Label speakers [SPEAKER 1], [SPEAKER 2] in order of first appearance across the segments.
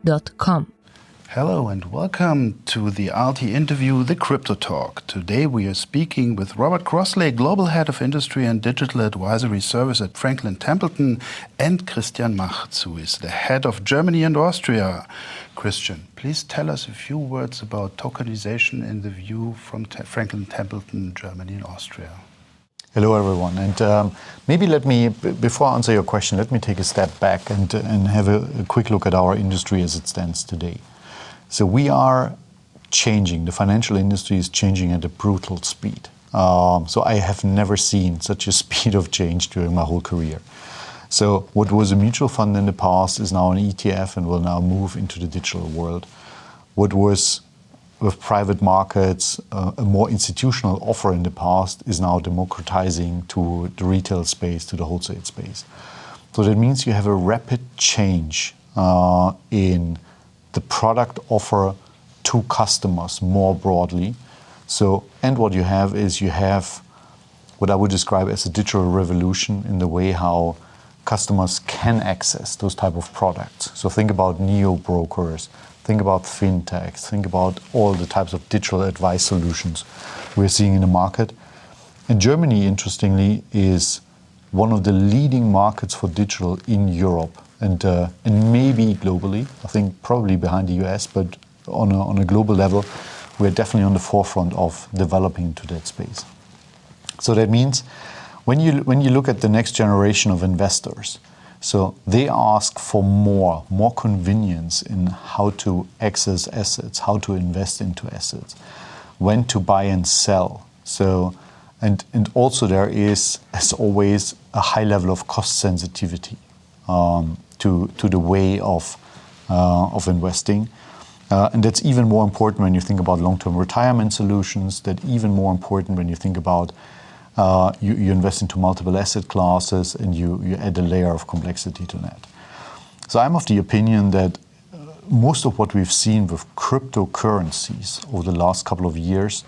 [SPEAKER 1] www.crypto.com.
[SPEAKER 2] Hello and welcome to the RT interview, The Crypto Talk. Today we are speaking with Robert Crossley, Global Head of Industry and Digital Advisory Service at Franklin Templeton, and Christian Machts, who is the Head of Germany and Austria. Christian, please tell us a few words about tokenization in the view from Franklin Templeton, Germany and Austria.
[SPEAKER 3] Hello everyone, and maybe let me, before I answer your question, let me take a step back and have a quick look at our industry as it stands today. So we are changing, the financial industry is changing at a brutal speed. So I have never seen such a speed of change during my whole career. So what was a mutual fund in the past is now an ETF and will now move into the digital world. What was with private markets, a more institutional offer in the past is now democratizing to the retail space, to the wholesale space. So that means you have a rapid change in the product offer to customers more broadly. So, and what you have is you have what I would describe as a digital revolution in the way how customers can access those type of products. So think about neo-brokers, think about fintechs, think about all the types of digital advice solutions we're seeing in the market. And Germany, interestingly, is one of the leading markets for digital in Europe and maybe globally. I think probably behind the US, but on a global level, we're definitely on the forefront of developing into that space. So that means when you look at the next generation of investors, so they ask for more convenience in how to access assets, how to invest into assets, when to buy and sell. So, and also there is, as always, a high level of cost sensitivity to the way of investing. And that's even more important when you think about long-term retirement solutions, that's even more important when you think about you invest into multiple asset classes and you add a layer of complexity to that. So I'm of the opinion that most of what we've seen with cryptocurrencies over the last couple of years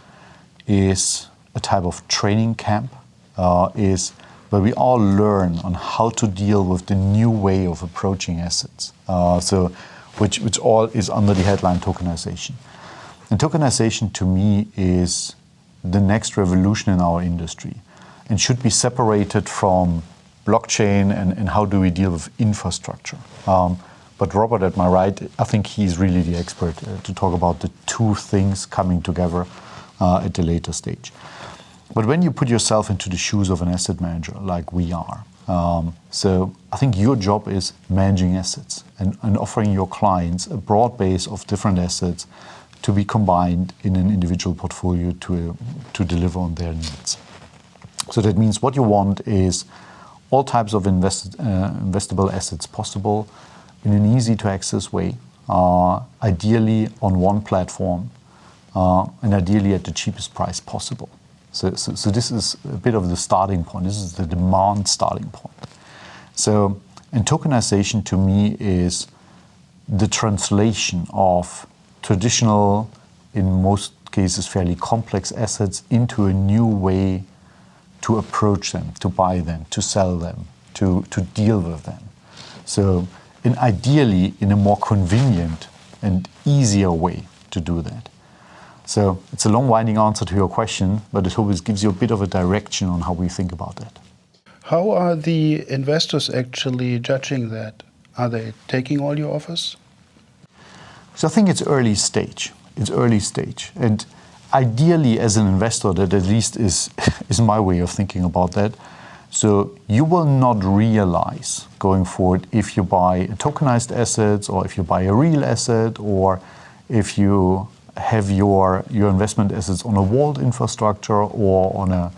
[SPEAKER 3] is a type of training camp, is where we all learn on how to deal with the new way of approaching assets. Which all is under the headline tokenization. And tokenization to me is the next revolution in our industry and should be separated from blockchain and how do we deal with infrastructure. But Robert at my right, I think he's really the expert to talk about the two things coming together at a later stage. But when you put yourself into the shoes of an asset manager like we are, so I think your job is managing assets and offering your clients a broad base of different assets to be combined in an individual portfolio to deliver on their needs. So that means what you want is all types of investable assets possible in an easy to access way, ideally on one platform, and ideally at the cheapest price possible. So this is a bit of the starting point. This is the demand starting point. So, and tokenization to me is the translation of traditional, in most cases fairly complex assets into a new way to approach them, to buy them, to sell them, to deal with them. So, and ideally in a more convenient and easier way to do that. So it's a long winding answer to your question, but it always gives you a bit of a direction on how we think about that.
[SPEAKER 2] How are the investors actually judging that? Are they taking all your offers?
[SPEAKER 3] So I think it's early stage. It's early stage. And ideally as an investor, that at least is my way of thinking about that. So you will not realize going forward if you buy tokenized assets or if you buy a real asset or if you have your investment assets on a walled infrastructure or on a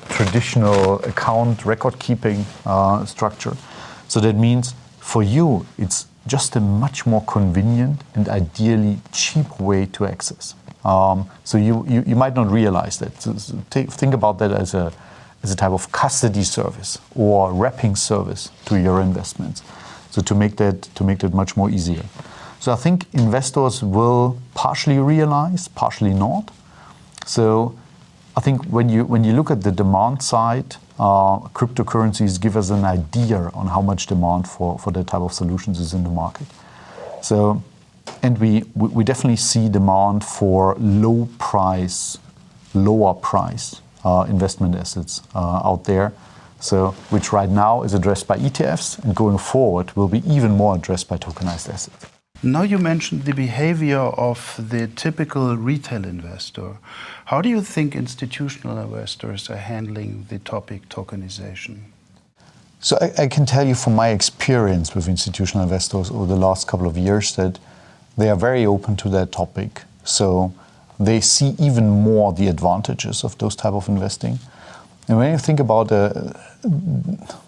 [SPEAKER 3] traditional account record-keeping structure. So that means for you, it's just a much more convenient and ideally cheap way to access. So you might not realize that. So think about that as a type of custody service or wrapping service to your investments. So to make that much more easier. So I think investors will partially realize, partially not. So I think when you look at the demand side, cryptocurrencies give us an idea on how much demand for that type of solutions is in the market. So, and we definitely see demand for lower price investment assets out there. So, which right now is addressed by ETFs, and going forward will be even more addressed by tokenized assets.
[SPEAKER 2] Now you mentioned the behavior of the typical retail investor. How do you think institutional investors are handling the topic tokenization?
[SPEAKER 3] So I can tell you from my experience with institutional investors over the last couple of years that they are very open to that topic. So they see even more the advantages of those type of investing. And when you think about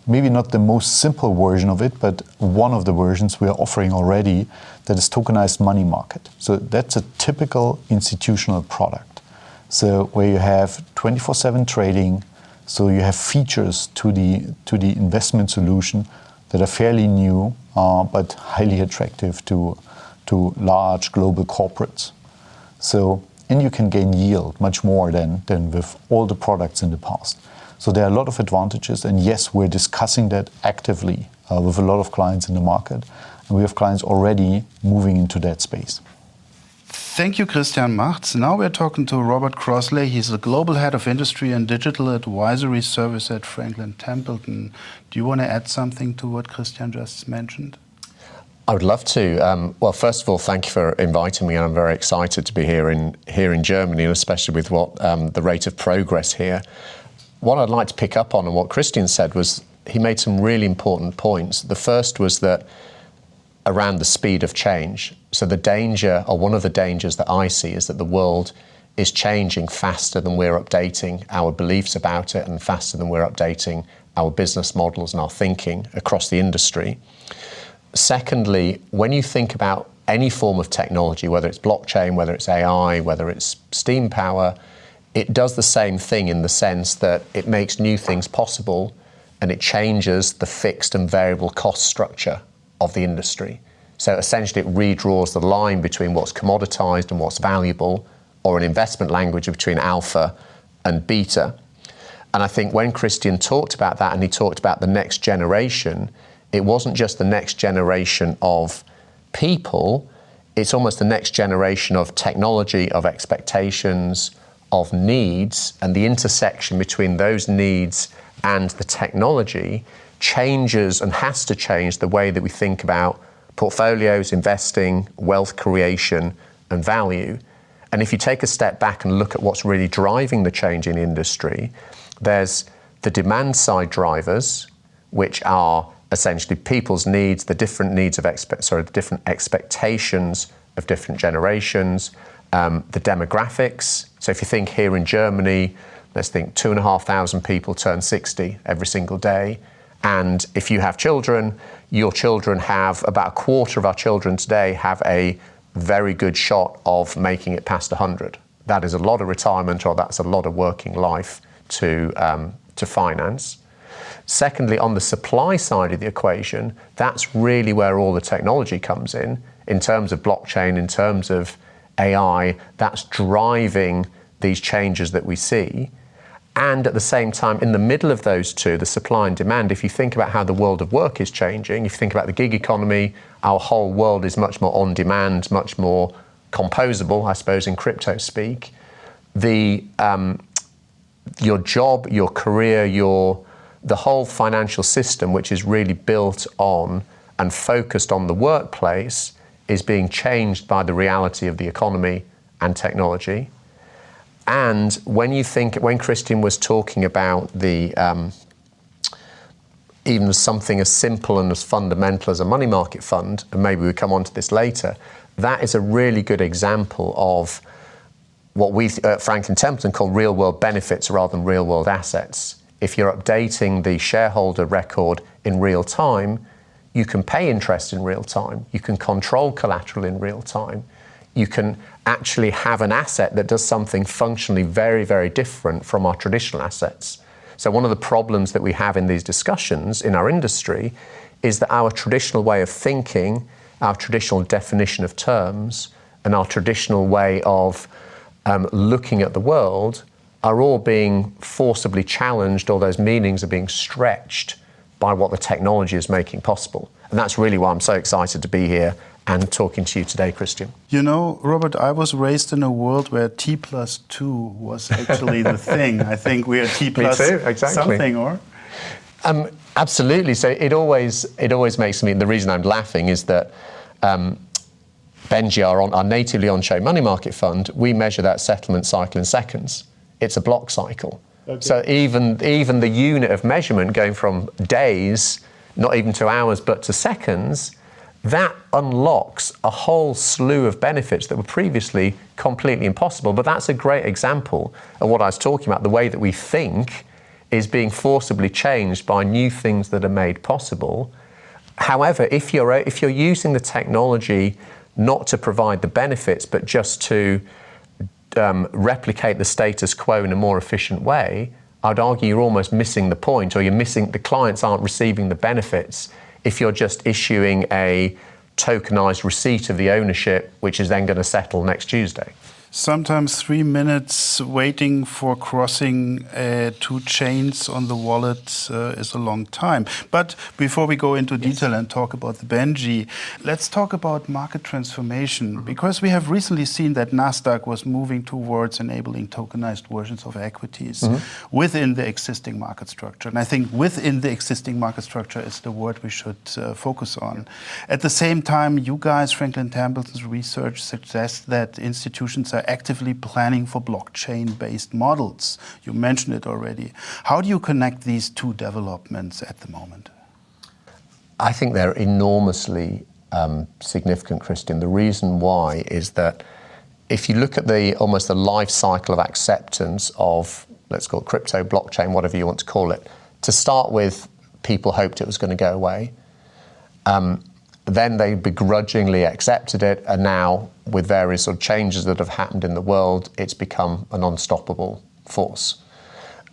[SPEAKER 3] maybe not the most simple version of it, but one of the versions we are offering already, that is tokenized money market. So that's a typical institutional product. So where you have 24/7 trading, so you have features to the investment solution that are fairly new, but highly attractive to large global corporates. So, and you can gain yield much more than with all the products in the past. So there are a lot of advantages, and yes, we're discussing that actively with a lot of clients in the market, and we have clients already moving into that space.
[SPEAKER 2] Thank you, Christian Machts. Now we're talking to Robert Crossley. He's the Global Head of Industry and Digital Advisory Service at Franklin Templeton. Do you want to add something to what Christian just mentioned?
[SPEAKER 1] I would love to. Well, first of all, thank you for inviting me, and I'm very excited to be here in Germany, and especially with what the rate of progress here. What I'd like to pick up on and what Christian said was he made some really important points. The first was that around the speed of change. So the danger, or one of the dangers that I see, is that the world is changing faster than we're updating our beliefs about it, and faster than we're updating our business models and our thinking across the industry. Secondly, when you think about any form of technology, whether it's blockchain, whether it's AI, whether it's steam power, it does the same thing in the sense that it makes new things possible, and it changes the fixed and variable cost structure of the industry. So essentially it redraws the line between what's commoditized and what's valuable, or in investment language, between alpha and beta. And I think when Christian talked about that, and he talked about the next generation, it wasn't just the next generation of people, it's almost the next generation of technology, of expectations, of needs, and the intersection between those needs and the technology changes and has to change the way that we think about portfolios, investing, wealth creation, and value. And if you take a step back and look at what's really driving the change in industry, there's the demand side drivers, which are essentially people's needs, the different needs of the different expectations of different generations, the demographics. So if you think here in Germany, let's think 2,500 people turn 60 every single day. And if you have children, your children have, about a quarter of our children today have a very good shot of making it past 100. That is a lot of retirement, or that's a lot of working life to finance. Secondly, on the supply side of the equation, that's really where all the technology comes in terms of blockchain, in terms of AI, that's driving these changes that we see. And at the same time, in the middle of those two, the supply and demand, if you think about how the world of work is changing, if you think about the gig economy, our whole world is much more on demand, much more composable, I suppose, in crypto speak. Your job, your career, the whole financial system, which is really built on and focused on the workplace, is being changed by the reality of the economy and technology. And when Christian was talking about even something as simple and as fundamental as a money market fund, and maybe we come on to this later, that is a really good example of what we at Franklin Templeton call real world benefits rather than real world assets. If you're updating the shareholder record in real time, you can pay interest in real time, you can control collateral in real time, you can actually have an asset that does something functionally very, very different from our traditional assets. So one of the problems that we have in these discussions in our industry is that our traditional way of thinking, our traditional definition of terms, and our traditional way of looking at the world are all being forcibly challenged, or those meanings are being stretched by what the technology is making possible. And that's really why I'm so excited to be here and talking to you today, Christian.
[SPEAKER 2] You know, Robert, I was raised in a world where T+2 was actually the thing. I think we are T plus
[SPEAKER 1] Me too, exactly.
[SPEAKER 2] something, or?
[SPEAKER 1] Absolutely. So it always makes me, the reason I'm laughing is that Benji, our natively on-chain money market fund, we measure that settlement cycle in seconds. It's a block cycle. Okay. So even the unit of measurement going from days, not even to hours, but to seconds, that unlocks a whole slew of benefits that were previously completely impossible. But that's a great example of what I was talking about. The way that we think is being forcibly changed by new things that are made possible. However, if you're using the technology not to provide the benefits, but just to replicate the status quo in a more efficient way, I'd argue you're almost missing the point, or the clients aren't receiving the benefits if you're just issuing a tokenized receipt of the ownership, which is then going to settle next Tuesday.
[SPEAKER 2] Sometimes 3 minutes waiting for crossing 2 chains on the wallet is a long time. But before we go into detail and talk about the Benji, let's talk about market transformation, because we have recently seen that Nasdaq was moving towards enabling tokenized versions of equities within the existing market structure. And I think within the existing market structure is the word we should focus on. At the same time, you guys, Franklin Templeton's research suggests that institutions are actively planning for blockchain-based models. You mentioned it already. How do you connect these two developments at the moment?
[SPEAKER 1] I think they're enormously significant, Christian. The reason why is that if you look at almost the life cycle of acceptance of, let's call it crypto, blockchain, whatever you want to call it, to start with, people hoped it was going to go away. Then they begrudgingly accepted it, and now with various sort of changes that have happened in the world, it's become an unstoppable force.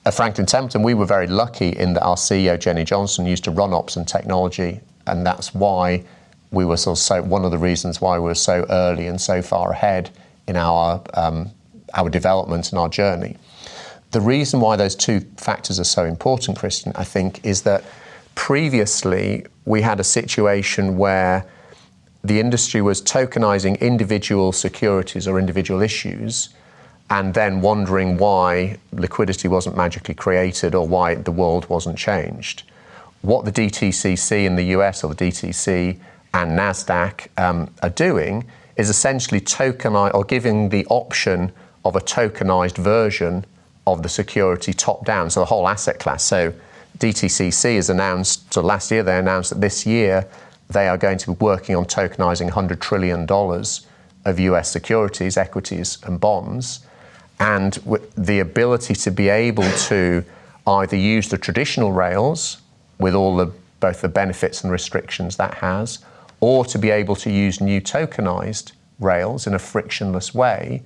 [SPEAKER 1] At Franklin Templeton, we were very lucky in that our CEO, Jenny Johnson, used to run ops and technology, and that's why we were one of the reasons why we were so early and so far ahead in our development and our journey. The reason why those two factors are so important, Christian, I think, is that previously, we had a situation where the industry was tokenizing individual securities or individual issues and then wondering why liquidity wasn't magically created or why the world wasn't changed. What the DTCC in the US, or the DTC and NASDAQ are doing is essentially giving the option of a tokenized version of the security top down, so the whole asset class. So DTCC has announced, so last year they announced that this year they are going to be working on tokenizing $100 trillion of US securities, equities and bonds, and with the ability to be able to either use the traditional rails with both the benefits and restrictions that has, or to be able to use new tokenized rails in a frictionless way.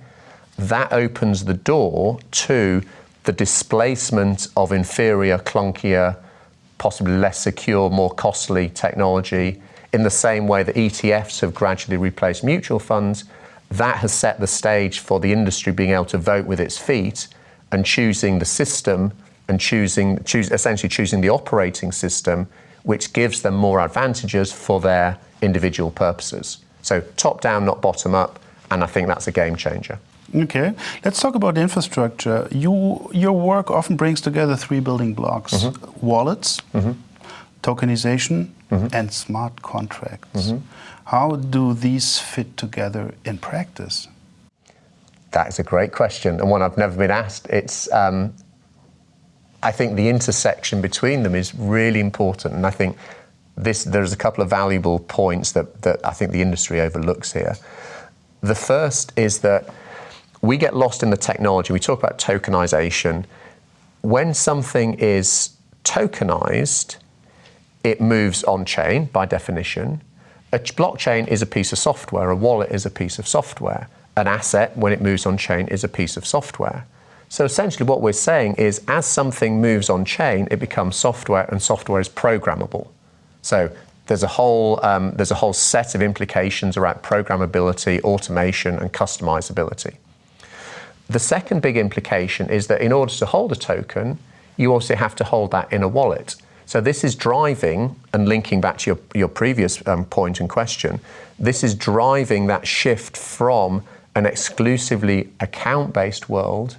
[SPEAKER 1] That opens the door to the displacement of inferior, clunkier, possibly less secure, more costly technology. In the same way that ETFs have gradually replaced mutual funds, that has set the stage for the industry being able to vote with its feet and choosing the system and essentially choosing the operating system, which gives them more advantages for their individual purposes. So top down, not bottom up, and I think that's a game changer.
[SPEAKER 2] Okay, let's talk about infrastructure. Your work often brings together 3 building blocks: wallets, tokenization, and smart contracts. How do these fit together in practice?
[SPEAKER 1] That is a great question, and one I've never been asked. I think the intersection between them is really important, and I think there's a couple of valuable points that I think the industry overlooks here. The first is that we get lost in the technology. We talk about tokenization. When something is tokenized, it moves on-chain by definition. A blockchain is a piece of software. A wallet is a piece of software. An asset, when it moves on-chain, is a piece of software. So essentially what we're saying is, as something moves on-chain, it becomes software, and software is programmable. So there's a whole set of implications around programmability, automation, and customizability. The second big implication is that in order to hold a token, you also have to hold that in a wallet. So this is driving, and linking back to your previous point and question, this is driving that shift from an exclusively account-based world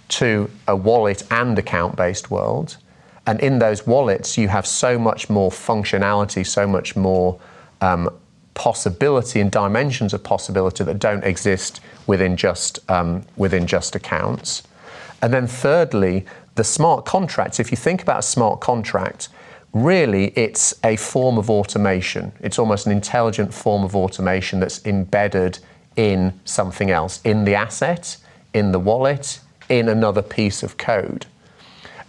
[SPEAKER 1] to a wallet and account-based world. And in those wallets, you have so much more functionality, so much more possibility and dimensions of possibility that don't exist within just accounts. And then thirdly, the smart contracts. If you think about a smart contract, really it's a form of automation. It's almost an intelligent form of automation that's embedded in something else, in the asset, in the wallet, in another piece of code.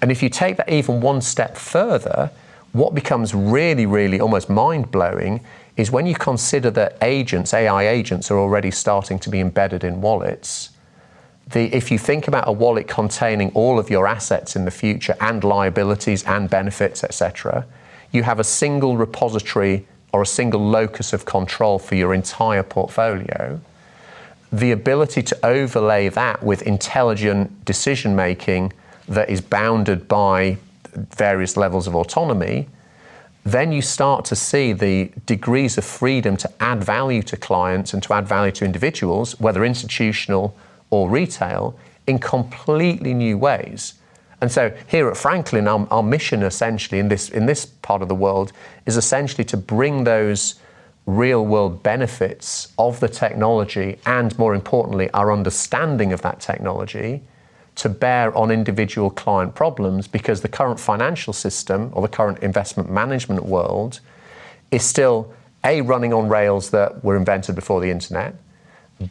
[SPEAKER 1] And if you take that even one step further, what becomes really, really almost mind-blowing is when you consider that agents, AI agents, are already starting to be embedded in wallets. If you think about a wallet containing all of your assets in the future and liabilities and benefits, etc., you have a single repository or a single locus of control for your entire portfolio. The ability to overlay that with intelligent decision-making that is bounded by various levels of autonomy, then you start to see the degrees of freedom to add value to clients and to add value to individuals, whether institutional or retail, in completely new ways. And so here at Franklin, our mission essentially in this part of the world is essentially to bring those real world benefits of the technology and, more importantly, our understanding of that technology to bear on individual client problems, because the current financial system or the current investment management world is still A, running on rails that were invented before the internet,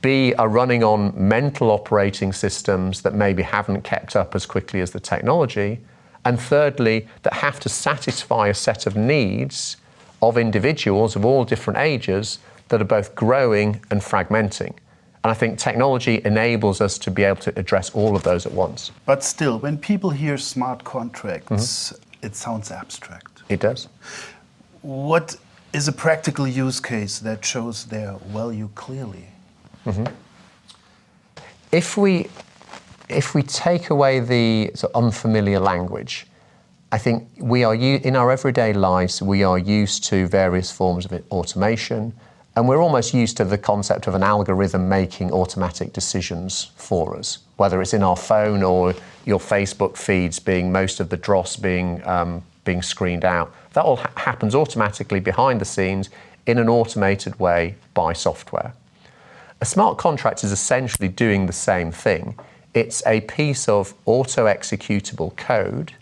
[SPEAKER 1] B, are running on mental operating systems that maybe haven't kept up as quickly as the technology, and thirdly, that have to satisfy a set of needs of individuals of all different ages that are both growing and fragmenting. And I think technology enables us to be able to address all of those at once.
[SPEAKER 2] But still, when people hear smart contracts, it sounds abstract.
[SPEAKER 1] It does.
[SPEAKER 2] What is a practical use case that shows their value clearly?
[SPEAKER 1] If we take away the sort of unfamiliar language, I think we are in our everyday lives, we are used to various forms of automation, and we're almost used to the concept of an algorithm making automatic decisions for us, whether it's in our phone or your Facebook feeds being most of the dross being screened out. That all happens automatically behind the scenes in an automated way by software. A smart contract is essentially doing the same thing. It's a piece of auto-executable code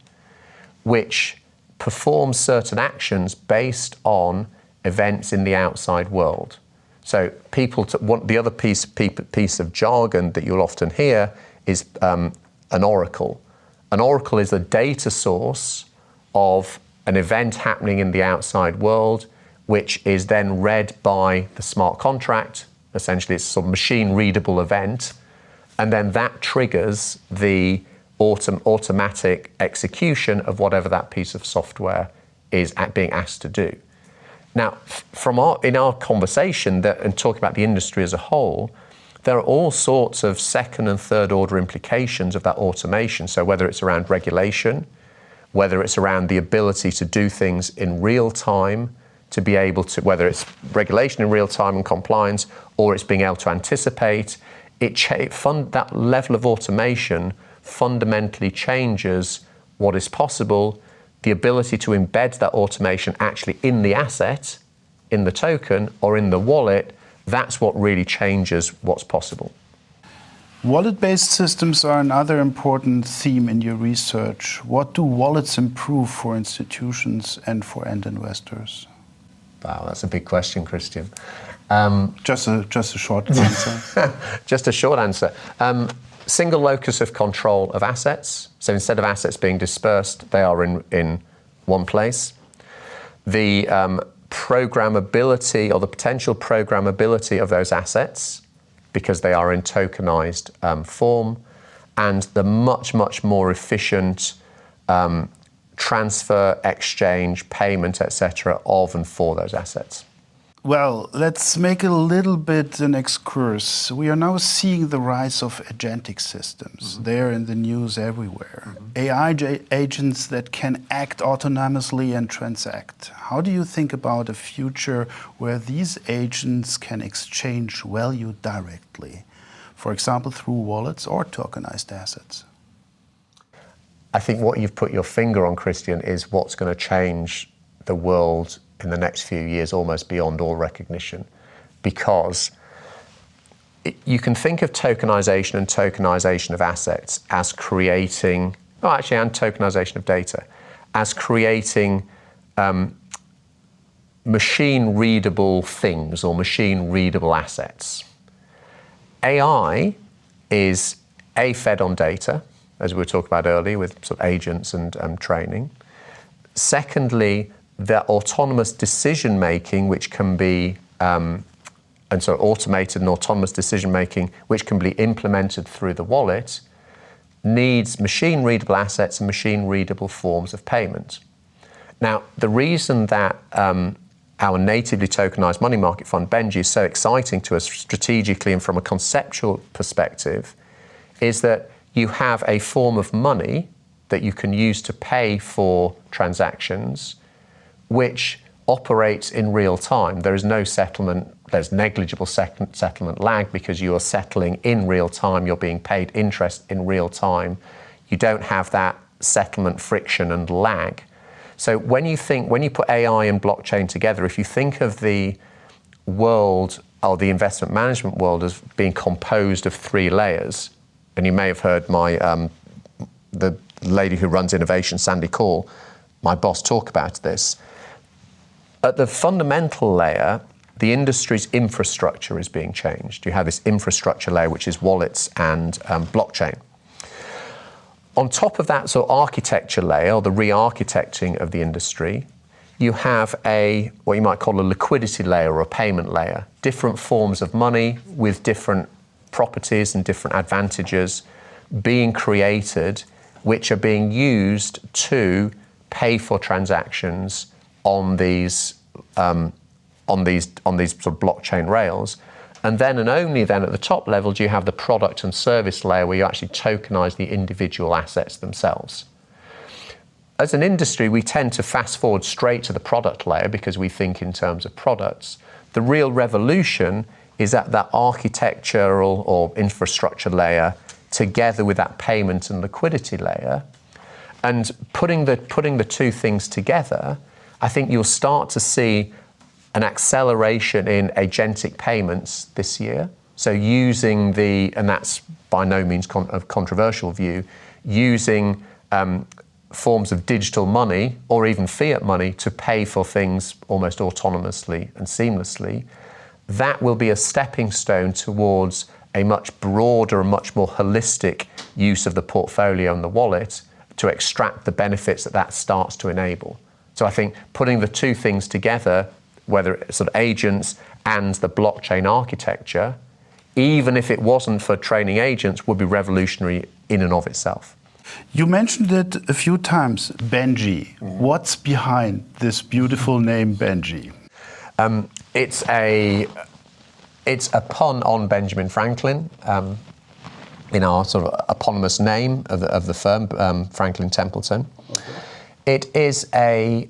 [SPEAKER 1] which performs certain actions based on events in the outside world. So the other piece of jargon that you'll often hear is an oracle. An oracle is a data source of an event happening in the outside world, which is then read by the smart contract. Essentially, it's a sort of machine-readable event, and then that triggers the automatic execution of whatever that piece of software is being asked to do. Now, in our conversation and talking about the industry as a whole, there are all sorts of second and third order implications of that automation. So whether it's around regulation, whether it's around the ability to do things in real time, to be able to, whether it's regulation in real time and compliance, or it's being able to anticipate, that level of automation fundamentally changes what is possible. The ability to embed that automation actually in the asset, in the token, or in the wallet, that's what really changes what's possible.
[SPEAKER 2] Wallet-based systems are another important theme in your research. What do wallets improve for institutions and for end investors?
[SPEAKER 1] Wow, that's a big question, Christian.
[SPEAKER 2] Just a short answer.
[SPEAKER 1] Just a short answer. Single locus of control of assets. So instead of assets being dispersed, they are in one place. The programmability or the potential programmability of those assets, because they are in tokenized form, and the much, much more efficient transfer, exchange, payment, etc. of and for those assets.
[SPEAKER 2] Well, let's make a little bit an excursus. We are now seeing the rise of agentic systems. They're in the news everywhere. AI agents that can act autonomously and transact. How do you think about a future where these agents can exchange value directly? For example, through wallets or tokenized assets?
[SPEAKER 1] I think what you've put your finger on, Christian, is what's going to change the world in the next few years almost beyond all recognition, because you can think of tokenization and tokenization of assets as creating, and tokenization of data, as creating machine-readable things or machine-readable assets. AI is fed on data, as we were talking about earlier with sort of agents and training. Secondly, the autonomous decision-making, which can be, and so automated and autonomous decision-making, which can be implemented through the wallet, needs machine-readable assets and machine-readable forms of payment. Now, the reason that our natively tokenized money market fund, Benji, is so exciting to us strategically and from a conceptual perspective is that you have a form of money that you can use to pay for transactions which operates in real time. There is no settlement, there's negligible settlement lag because you are settling in real time, you're being paid interest in real time. You don't have that settlement friction and lag. So when you put AI and blockchain together, if you think of the world or the investment management world as being composed of 3 layers, and you may have heard the lady who runs innovation, Sandy Call, my boss, talk about this. At the fundamental layer, the industry's infrastructure is being changed. You have this infrastructure layer, which is wallets and blockchain. On top of that sort of architecture layer, or the re-architecting of the industry, you have what you might call a liquidity layer or a payment layer. Different forms of money with different properties and different advantages being created, which are being used to pay for transactions on these sort of blockchain rails. And then and only then at the top level do you have the product and service layer where you actually tokenize the individual assets themselves. As an industry, we tend to fast forward straight to the product layer because we think in terms of products. The real revolution is at that architectural or infrastructure layer together with that payment and liquidity layer. And putting the two things together, I think you'll start to see an acceleration in agentic payments this year. So using and that's by no means a controversial view, using forms of digital money or even fiat money to pay for things almost autonomously and seamlessly, that will be a stepping stone towards a much broader and much more holistic use of the portfolio and the wallet to extract the benefits that starts to enable. So I think putting the two things together, whether it's sort of agents and the blockchain architecture, even if it wasn't for training agents, would be revolutionary in and of itself.
[SPEAKER 2] You mentioned it a few times, Benji. What's behind this beautiful name, Benji?
[SPEAKER 1] It's a pun on Benjamin Franklin, in our sort of eponymous name of the firm, Franklin Templeton. Okay. It is a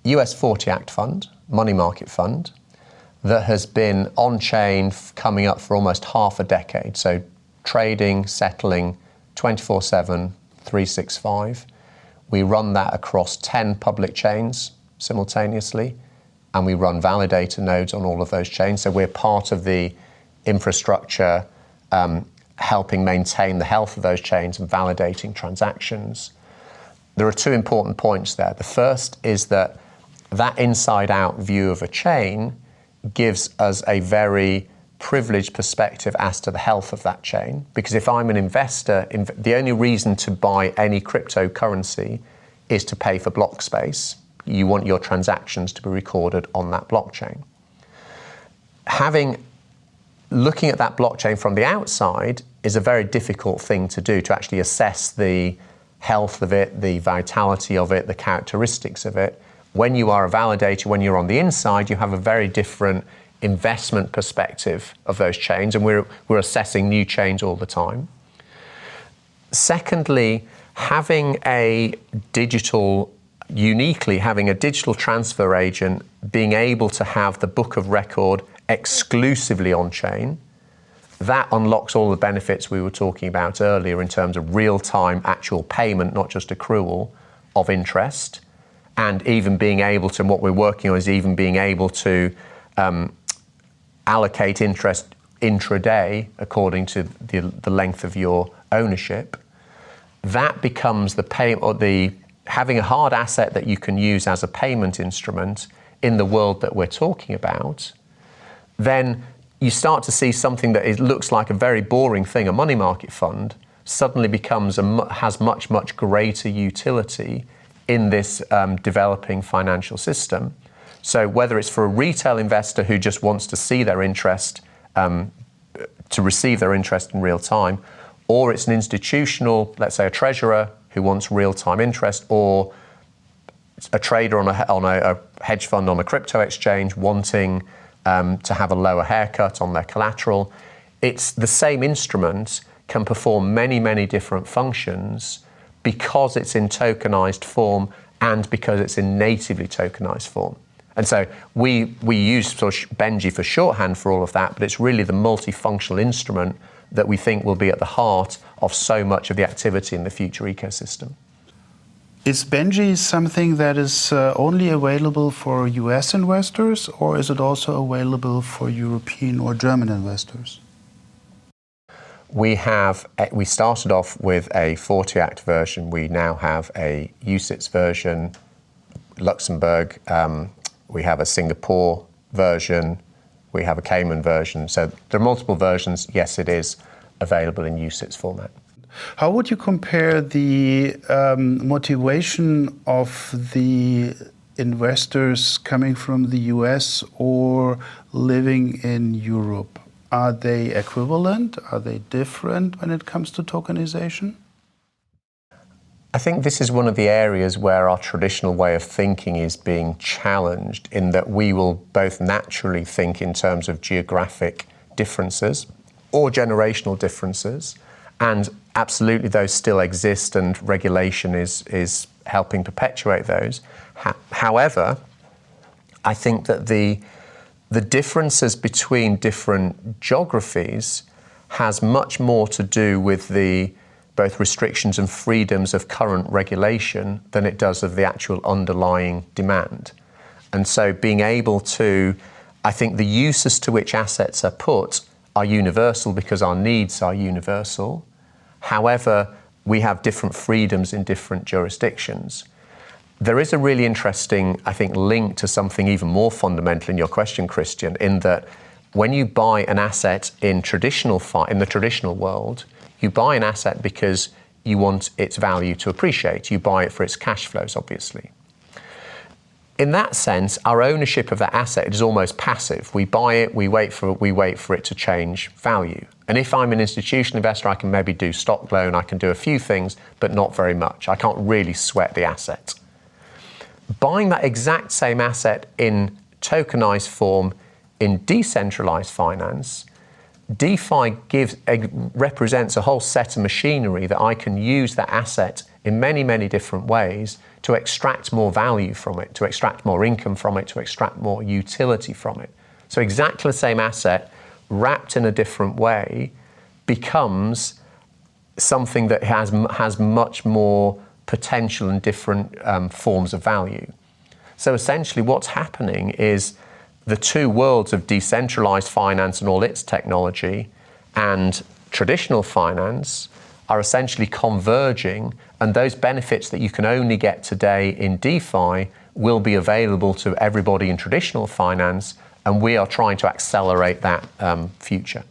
[SPEAKER 1] US 40 Act fund, money market fund, that has been on-chain coming up for almost half a decade. So trading, settling 24/7, 365. We run that across 10 public chains simultaneously, and we run validator nodes on all of those chains. So we're part of the infrastructure helping maintain the health of those chains and validating transactions. There are 2 important points there. The first is that inside-out view of a chain gives us a very privileged perspective as to the health of that chain. Because if I'm an investor, the only reason to buy any cryptocurrency is to pay for block space. You want your transactions to be recorded on that blockchain. Looking at that blockchain from the outside is a very difficult thing to do, to actually assess the health of it, the vitality of it, the characteristics of it, When you are a validator, when you're on the inside, you have a very different investment perspective of those chains, and we're assessing new chains all the time. Secondly, uniquely having a digital transfer agent being able to have the book of record exclusively on chain, that unlocks all the benefits we were talking about earlier in terms of real-time actual payment, not just accrual of interest, and even being able to, what we're working on is even being able to allocate interest intraday according to the length of your ownership. That becomes having a hard asset that you can use as a payment instrument in the world that we're talking about. Then you start to see something that looks like a very boring thing, a money market fund, suddenly has much, much greater utility in this developing financial system. So whether it's for a retail investor who just wants to see their interest, to receive their interest in real time, or it's an institutional, let's say a treasurer who wants real-time interest, or a trader on a hedge fund on a crypto exchange wanting to have a lower haircut on their collateral, it's the same instrument can perform many, many different functions because it's in tokenized form and because it's in natively tokenized form. And so we use sort of Benji for shorthand for all of that, but it's really the multifunctional instrument that we think will be at the heart of so much of the activity in the future ecosystem.
[SPEAKER 2] Is Benji something that is only available for US investors, or is it also available for European or German investors?
[SPEAKER 1] We started off with a 40 Act version. We now have a UCITS version, Luxembourg. We have a Singapore version. We have a Cayman version. So there are multiple versions. Yes, it is available in UCITS format.
[SPEAKER 2] How would you compare the motivation of the investors coming from the US or living in Europe? Are they equivalent? Are they different when it comes to tokenization?
[SPEAKER 1] I think this is one of the areas where our traditional way of thinking is being challenged, in that we will both naturally think in terms of geographic differences or generational differences, and absolutely those still exist and regulation is helping perpetuate those. However, I think that the differences between different geographies has much more to do with the both restrictions and freedoms of current regulation than it does of the actual underlying demand. And so being able to, I think the uses to which assets are put are universal because our needs are universal. However, we have different freedoms in different jurisdictions. There is a really interesting, I think, link to something even more fundamental in your question, Christian, in that when you buy an asset in the traditional world, you buy an asset because you want its value to appreciate. You buy it for its cash flows, obviously. In that sense, our ownership of that asset is almost passive. We buy it, we wait for it to change value. And if I'm an institutional investor, I can maybe do stock loan, I can do a few things, but not very much. I can't really sweat the asset. Buying that exact same asset in tokenized form in decentralized finance, DeFi represents a whole set of machinery that I can use that asset in many, many different ways to extract more value from it, to extract more income from it, to extract more utility from it. So exactly the same asset, wrapped in a different way, becomes something that has much more potential and different forms of value. So essentially what's happening is the two worlds of decentralized finance and all its technology and traditional finance are essentially converging, and those benefits that you can only get today in DeFi will be available to everybody in traditional finance, and we are trying to accelerate that future.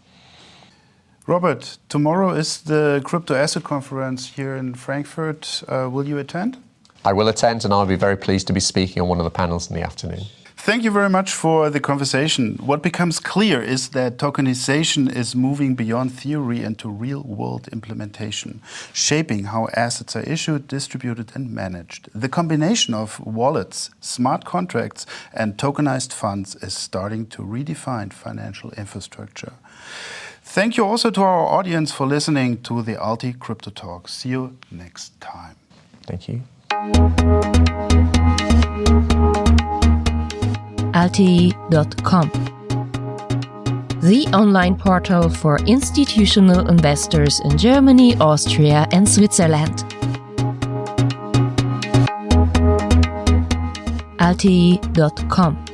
[SPEAKER 2] Robert, tomorrow is the Crypto Asset Conference here in Frankfurt. Will you attend?
[SPEAKER 1] I will attend, and I'll be very pleased to be speaking on one of the panels in the afternoon.
[SPEAKER 2] Thank you very much for the conversation. What becomes clear is that tokenization is moving beyond theory into real-world implementation, shaping how assets are issued, distributed, and managed. The combination of wallets, smart contracts, and tokenized funds is starting to redefine financial infrastructure. Thank you also to our audience for listening to the ALTI Crypto Talk. See you next time.
[SPEAKER 1] Thank you.
[SPEAKER 4] alti.com, the online portal for institutional investors in Germany, Austria, and Switzerland. alti.com